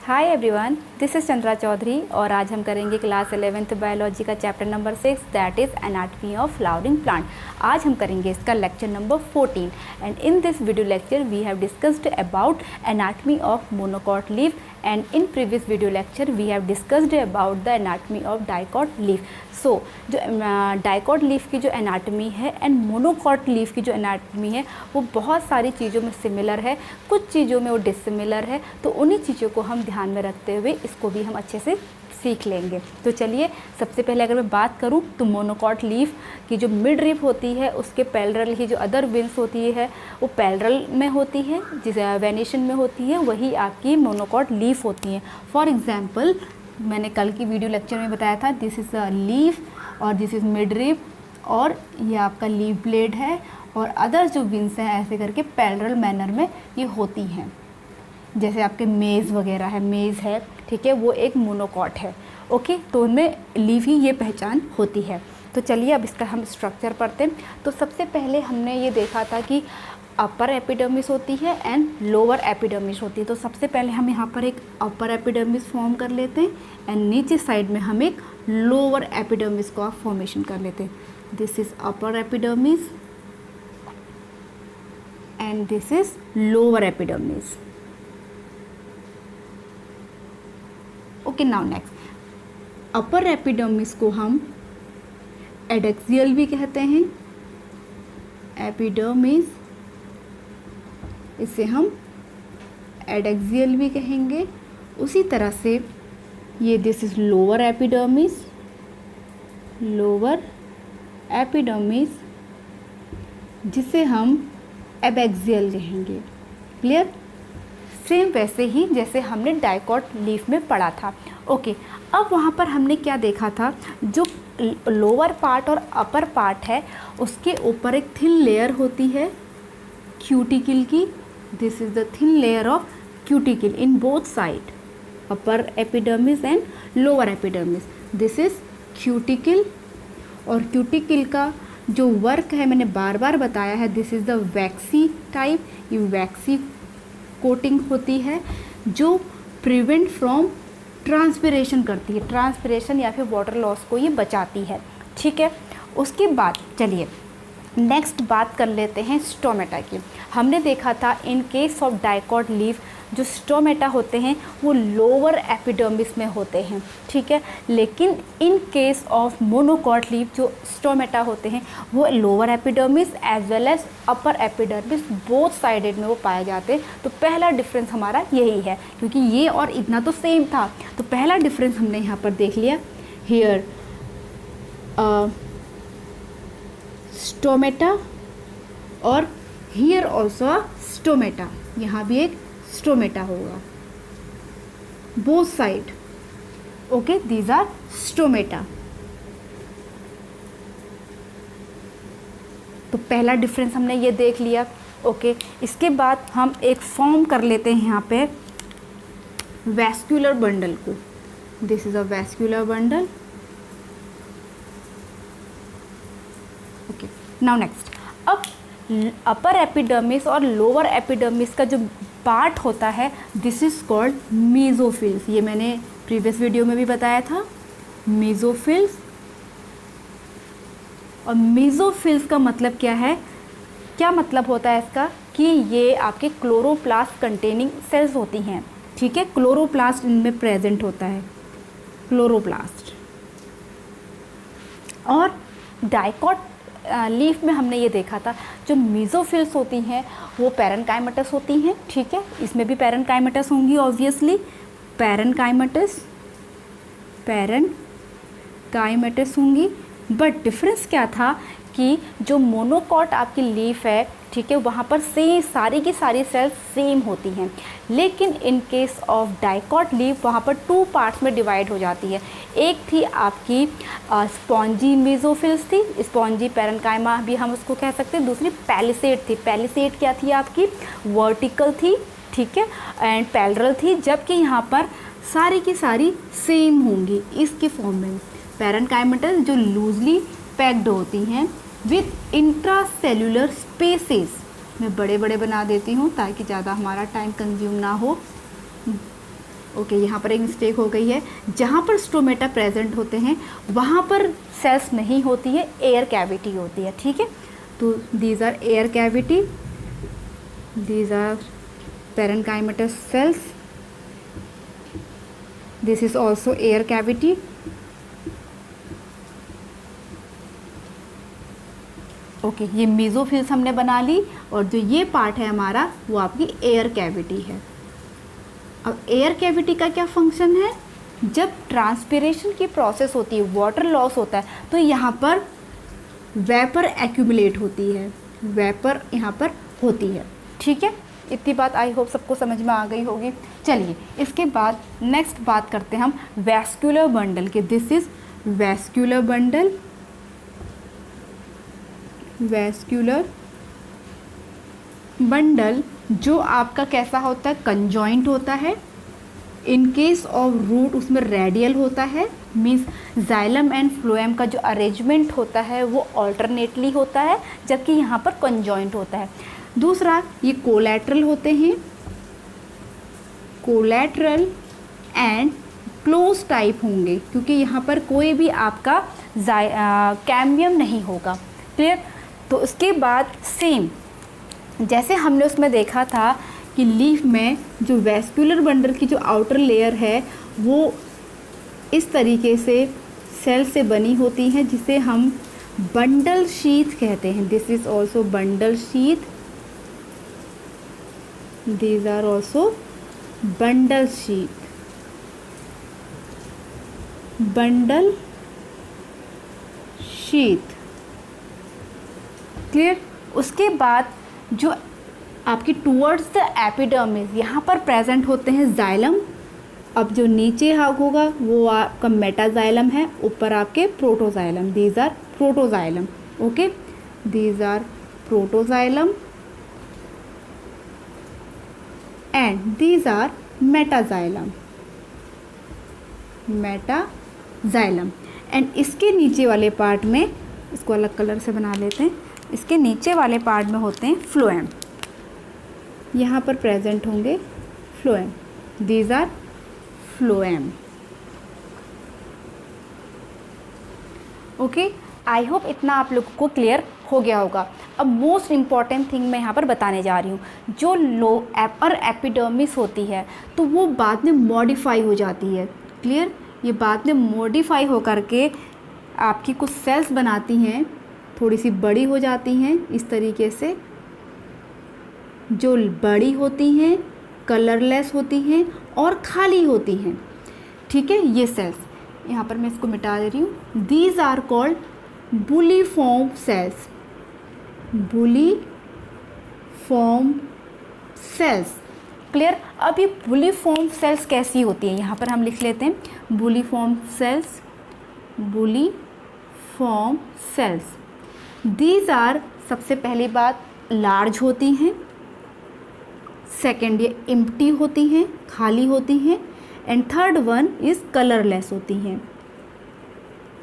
Hi everyone, this is Chandra Chaudhary और आज हम करेंगे क्लास 11th बायोलॉजी का chapter number 6 that is anatomy of flowering plant. आज हम करेंगे इसका lecture number 14 and in this video lecture we have discussed about anatomy of monocot leaf and in previous video lecture we have discussed about the anatomy of dicot leaf. So जो dicot leaf की जो anatomy है and monocot leaf की जो anatomy है वो बहुत सारी चीज़ों में सिमिलर है, कुछ चीज़ों में वो डिसिमिलर है। तो उन्हीं चीज़ों को हम ध्यान में रखते हुए इसको भी हम अच्छे से सीख लेंगे। तो चलिए, सबसे पहले अगर मैं बात करूं तो मोनोकॉट लीफ की जो मिड रिप होती है उसके पैरेलल ही जो अदर विंग्स होती है वो पैरेलल में होती है, जिस वेनेशन में होती है वही आपकी मोनोकॉट लीफ होती है। फॉर एग्जांपल मैंने कल की वीडियो लेक्चर में बताया था दिस इज़ अ लीफ और दिस इज़ मिड रिप और ये आपका लीफ ब्लेड है और अदर जो विंग्स हैं ऐसे करके पैरेलल मैनर में ये होती हैं। जैसे आपके मेज़ वगैरह है, मेज़ है, ठीक है, वो एक मोनोकॉट है। ओके, तो उनमें लीफ ही ये पहचान होती है। तो चलिए अब इसका हम स्ट्रक्चर पढ़ते हैं। तो सबसे पहले हमने ये देखा था कि अपर एपिडर्मिस होती है एंड लोअर एपिडर्मिस होती है। तो सबसे पहले हम यहाँ पर एक अपर एपिडर्मिस फॉर्म कर लेते हैं एंड नीचे साइड में हम एक लोअर एपिडर्मिस का फॉर्मेशन कर लेते हैं। This is upper epidermis and this is lower epidermis. Okay, now next upper epidermis को हम एडेक्सियल भी कहते हैं, एपिडर्मिस इसे हम एडेक्सियल भी कहेंगे। उसी तरह से ये this is lower epidermis, lower epidermis जिसे हम एबैक्सियल कहेंगे। क्लियर? सेम वैसे ही जैसे हमने डाइकॉट लीफ में पढ़ा था। ओके, अब वहाँ पर हमने क्या देखा था, जो लोअर पार्ट और अपर पार्ट है उसके ऊपर एक थिन लेयर होती है क्यूटिकल की। This is the thin layer of cuticle in both side, upper epidermis and lower epidermis. This is cuticle और क्यूटिकल का जो वर्क है मैंने बार बार बताया है, this is the vaccine type. ये वैक्सी कोटिंग होती है जो प्रिवेंट फ्रॉम ट्रांसपिरेशन करती है, ट्रांसपिरेशन या फिर वाटर लॉस को ये बचाती है। ठीक है, उसके बाद चलिए नेक्स्ट बात कर लेते हैं स्टोमेटा की। हमने देखा था इन केस ऑफ डाइकॉट लीफ जो स्टोमेटा होते हैं वो लोअर एपिडर्मिस में होते हैं, ठीक है, लेकिन in case of monocot leaf जो स्टोमेटा होते हैं वो lower epidermis as well as upper epidermis both sided में वो पाए जाते हैं। तो पहला डिफरेंस हमारा यही है, क्योंकि ये और इतना तो सेम था, तो पहला डिफरेंस हमने यहाँ पर देख लिया। हियर स्टोमेटा और हियर ऑल्सो स्टोमेटा, यहाँ भी एक स्टोमेटा होगा both side. Okay, these are stomata. तो पहला डिफरेंस हमने ये देख लिया। ओके, इसके बाद हम एक फॉर्म कर लेते हैं यहाँ पे वैस्कुलर बंडल को। This is a vascular bundle. Okay, now next अब अपर एपिडर्मिस और लोअर एपिडर्मिस का जो पार्ट होता है दिस इज कॉल्ड मेसोफिल्स। ये मैंने प्रीवियस वीडियो में भी बताया था, मेसोफिल्स। और मेसोफिल्स का मतलब क्या है, क्या मतलब होता है इसका, कि ये आपके क्लोरोप्लास्ट कंटेनिंग सेल्स होती हैं, ठीक है, क्लोरोप्लास्ट इनमें प्रेजेंट होता है, क्लोरोप्लास्ट। और डाइकॉट लीफ में हमने ये देखा था जो मेसोफिल्स होती हैं वो पैरेनकाइमेटस होती हैं, ठीक है, इसमें भी पैरेनकाइमेटस होंगी ऑब्वियसली, पैरेनकाइमेटस होंगी। बट डिफरेंस क्या था कि जो मोनोकॉट आपकी लीफ है, ठीक है, वहाँ पर सारी की सारी सेल्स सेम होती हैं, लेकिन in case of dicot leaf वहाँ पर टू पार्ट्स में डिवाइड हो जाती है। एक थी आपकी स्पॉन्जी मेसोफिल्स थी, स्पॉन्जी पैरेनकाइमा भी हम उसको कह सकते हैं। दूसरी पैलिसेड थी। पैलिसेड क्या थी आपकी, वर्टिकल थी, ठीक है, एंड पैरेलल थी, जबकि यहाँ पर सारी की सारी सेम होंगी इसके फॉर्म में। पैरेनकाइमेटस जो लूजली पैक्ड होती हैं विथ इंट्रासेल्युलर स्पेसेस। मैं बड़े बड़े बना देती हूँ ताकि ज़्यादा हमारा टाइम कंज्यूम ना हो। ओके, यहाँ पर एक मिस्टेक हो गई है, जहाँ पर स्टोमेटा प्रेजेंट होते हैं वहाँ पर सेल्स नहीं होती है, एयर कैविटी होती है, ठीक है। तो these are air cavity, these are parenchymatous cells, this is also air cavity. Okay, ये मेसोफिल्स हमने बना ली और जो ये पार्ट है हमारा वो आपकी एयर कैविटी है। अब एयर कैविटी का क्या फंक्शन है, जब ट्रांसपिरेशन की प्रोसेस होती है, वाटर लॉस होता है, तो यहाँ पर वेपर एक्यूमुलेट होती है, वेपर यहाँ पर होती है, ठीक है। इतनी बात आई होप सबको समझ में आ गई होगी। चलिए इसके बाद नेक्स्ट बात करते हैं हम वैस्कुलर बंडल के। This is vascular bundle, vascular bundle जो आपका कैसा होता है, कंजॉइंट होता है। इन केस ऑफ रूट उसमें रेडियल होता है, मीन्स जाइलम एंड फ्लोएम का जो अरेंजमेंट होता है वो ऑल्टरनेटली होता है, जबकि यहाँ पर कंजॉइंट होता है। दूसरा, ये कोलैटरल होते हैं, कोलैटरल एंड क्लोज टाइप होंगे, क्योंकि यहाँ पर कोई भी आपका कैम्बियम नहीं होगा, क्लियर। तो उसके बाद सेम जैसे हमने उसमें देखा था कि लीफ में जो वैस्कुलर बंडल की जो आउटर लेयर है वो इस तरीके से सेल से बनी होती है, जिसे हम बंडल शीथ कहते हैं। This is also bundle sheath, these are also bundle sheath, bundle sheath, clear. उसके बाद जो आपकी टूवर्ड्स द एपिडर्मिस यहाँ पर प्रेजेंट होते हैं जाइलम। अब जो नीचे होगा वो आपका मेटाजाइलम है, ऊपर आपके protoxylem, these are protoxylem, okay, these are protoxylem and these are metaxylem, metaxylem. And इसके नीचे वाले पार्ट में, इसको अलग कलर से बना लेते हैं, इसके नीचे वाले पार्ट में होते हैं फ्लोएम, यहाँ पर प्रेजेंट होंगे phloem, these are phloem, okay. I hope इतना आप लोगों को क्लियर हो गया होगा। अब मोस्ट इम्पॉर्टेंट थिंग मैं यहाँ पर बताने जा रही हूँ, जो लो अपर एपिडर्मिस होती है तो वो बाद में मॉडिफाई हो जाती है, क्लियर। ये बाद में मॉडिफाई हो करके आपकी कुछ सेल्स बनाती हैं, थोड़ी सी बड़ी हो जाती हैं इस तरीके से, जो बड़ी होती हैं, कलरलेस होती हैं और खाली होती हैं, ठीक है। ये सेल्स यहाँ पर मैं इसको मिटा दे रही हूँ। These are called bulliform cells, bulliform cells, clear. अब ये बुलीफॉर्म सेल्स कैसी होती हैं, यहाँ पर हम लिख लेते हैं bulliform cells, bulliform cells. These are, सबसे पहली बात, लार्ज होती हैं, सेकेंड ये एम्प्टी होती हैं, खाली होती हैं, and third one is colourless होती हैं,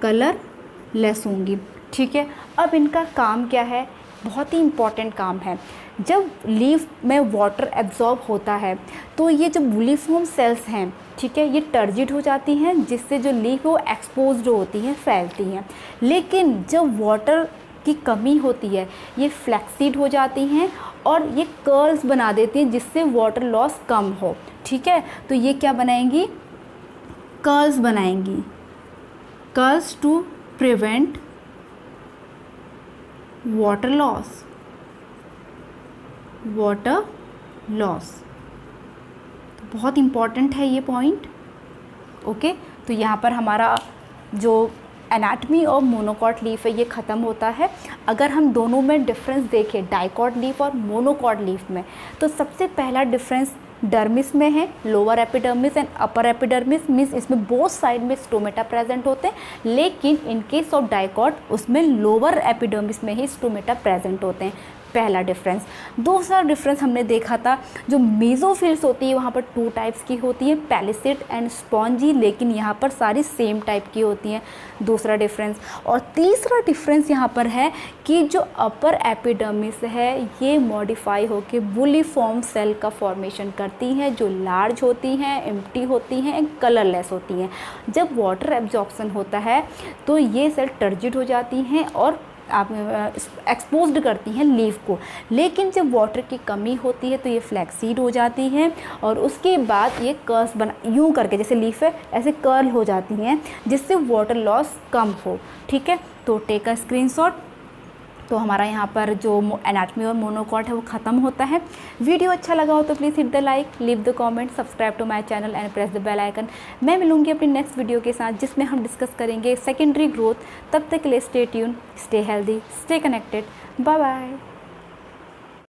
कलरलेस होंगी, ठीक है। अब इनका काम क्या है, बहुत ही इम्पॉर्टेंट काम है। जब लीफ में वाटर एब्जॉर्ब होता है तो ये जो बुलीफॉर्म सेल्स हैं, ठीक है, ये टर्जिड हो जाती हैं, जिससे जो लीफ वो एक्सपोज्ड होती हैं, फैलती हैं। लेकिन जब वाटर की कमी होती है ये फ्लैक्सीड हो जाती हैं और ये कर्ल्स बना देती हैं, जिससे वाटर लॉस कम हो, ठीक है। तो ये क्या बनाएंगी, कर्ल्स बनाएंगी, curls to prevent water loss, water loss. बहुत इम्पॉर्टेंट है ये पॉइंट, ओके। तो यहाँ पर हमारा जो एनाटमी और मोनोकॉट लीफ है ये ख़त्म होता है। अगर हम दोनों में डिफरेंस देखें, डाइकॉट लीफ और मोनोकॉट लीफ में, तो सबसे पहला डिफरेंस डर्मिस में है, lower epidermis and upper epidermis, means इसमें बोथ साइड में स्टोमेटा प्रेजेंट होते हैं। लेकिन इन केस ऑफ डाइकॉट उसमें लोअर एपिडर्मिस में ही स्टोमेटा प्रेजेंट होते हैं। पहला डिफरेंस। दूसरा डिफरेंस हमने देखा था जो मेसोफिल्स होती है वहाँ पर 2 टाइप्स की होती है, पैलिसेड एंड स्पॉन्जी, लेकिन यहाँ पर सारी सेम टाइप की होती हैं, दूसरा डिफरेंस। और तीसरा डिफरेंस यहाँ पर है कि जो अपर एपिडर्मिस है ये मॉडिफाई होकर वुलिफॉर्म सेल का फॉर्मेशन करती हैं, जो लार्ज होती हैं, एम्प्टी होती हैं, कलरलेस होती हैं। जब वाटर एब्जॉर्प्शन होता है तो ये सेल टर्जिड हो जाती हैं और आप एक्सपोज्ड करती हैं लीफ को, लेकिन जब वाटर की कमी होती है तो ये फ्लैक्सीड हो जाती हैं और उसके बाद ये कर्व्स बना यूँ करके, जैसे लीफ है ऐसे कर्ल हो जाती हैं, जिससे वाटर लॉस कम हो। ठीक है, तो टेक अ स्क्रीनशॉट। तो हमारा यहाँ पर जो एनाटमी और मोनोकॉट है वो ख़त्म होता है। वीडियो अच्छा लगा हो तो please hit the like, leave the comment, subscribe to my channel and press the bell icon. मैं मिलूंगी अपनी नेक्स्ट वीडियो के साथ जिसमें हम डिस्कस करेंगे सेकेंडरी ग्रोथ। तब तक के लिए stay tune, stay healthy, stay connected, bye bye.